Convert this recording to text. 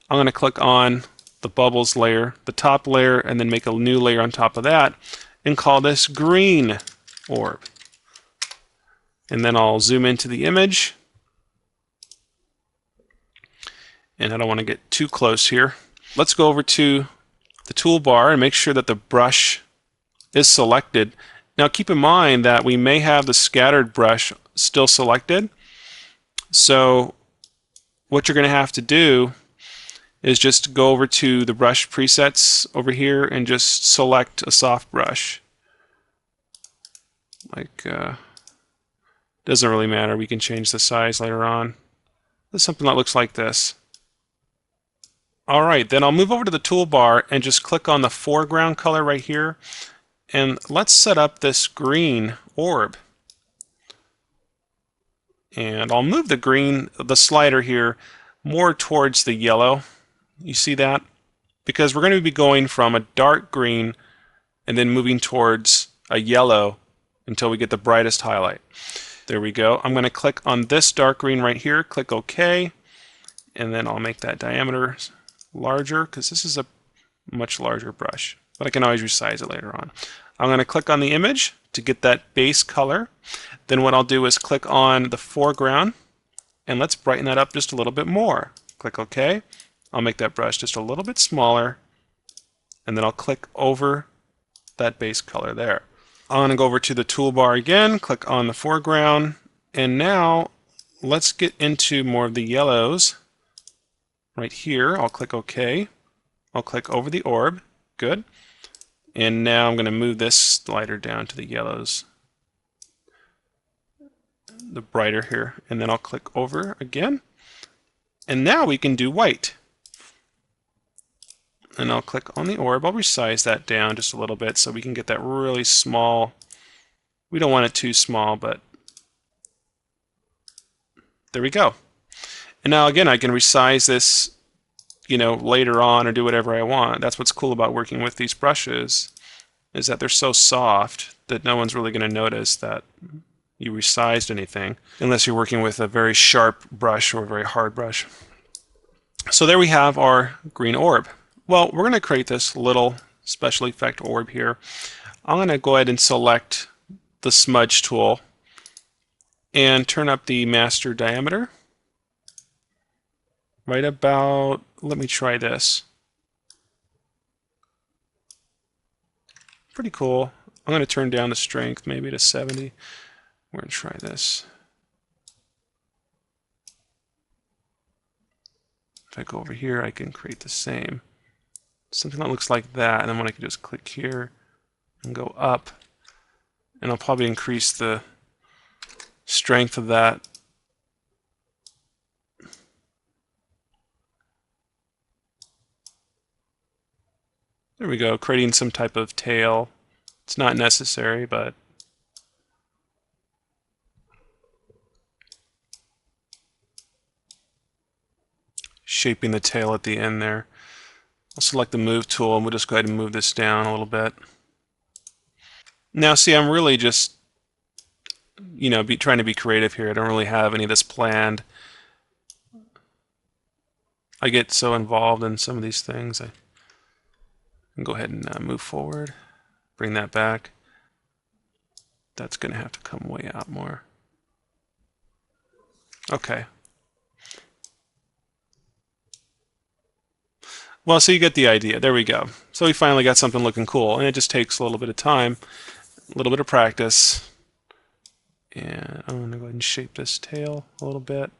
I'm going to click on the bubbles layer, the top layer, and then make a new layer on top of that and call this green orb. And then I'll zoom into the image. And I don't want to get too close here. Let's go over to the toolbar and make sure that the brush is selected. Now keep in mind that we may have the scattered brush still selected. So what you're going to have to do is just go over to the brush presets over here and just select a soft brush. Like, doesn't really matter. We can change the size later on. There's something that looks like this. Alright, then I'll move over to the toolbar and just click on the foreground color right here. And let's set up this green orb. And I'll move the slider here more towards the yellow. You see that? Because we're going to be going from a dark green and then moving towards a yellow until we get the brightest highlight. There we go. I'm going to click on this dark green right here, click OK, and then I'll make that diameter larger because this is a much larger brush, but I can always resize it later on. I'm going to click on the image to get that base color. Then what I'll do is click on the foreground and let's brighten that up just a little bit more. Click OK. I'll make that brush just a little bit smaller and then I'll click over that base color there. I'm going to go over to the toolbar again, click on the foreground, and now let's get into more of the yellows. Right here, I'll click OK. I'll click over the orb. Good. And now I'm going to move this slider down to the yellows, the brighter here, and then I'll click over again. And now we can do white. And I'll click on the orb. I'll resize that down just a little bit so we can get that really small. We don't want it too small, but there we go. And now again, I can resize this, later on or do whatever I want. That's what's cool about working with these brushes, is that they're so soft that no one's really going to notice that you resized anything, unless you're working with a very sharp brush or a very hard brush. So there we have our green orb. Well, we're going to create this little special effect orb here. I'm going to go ahead and select the smudge tool and turn up the master diameter. Right about, let me try this. Pretty cool. I'm going to turn down the strength maybe to 70. We're going to try this. If I go over here, I can create the same. Something that looks like that, and then when I can just click here and go up, and I'll probably increase the strength of that. There we go, creating some type of tail. It's not necessary, but shaping the tail at the end there. I'll select the move tool and we'll just go ahead and move this down a little bit. Now see, I'm really just trying to be creative here. I don't really have any of this planned. I get so involved in some of these things. I can go ahead and move forward, bring that back. That's going to have to come way out more. Okay. Well, so you get the idea. There we go. So we finally got something looking cool, and it just takes a little bit of time, a little bit of practice. And I'm going to go ahead and shape this tail a little bit.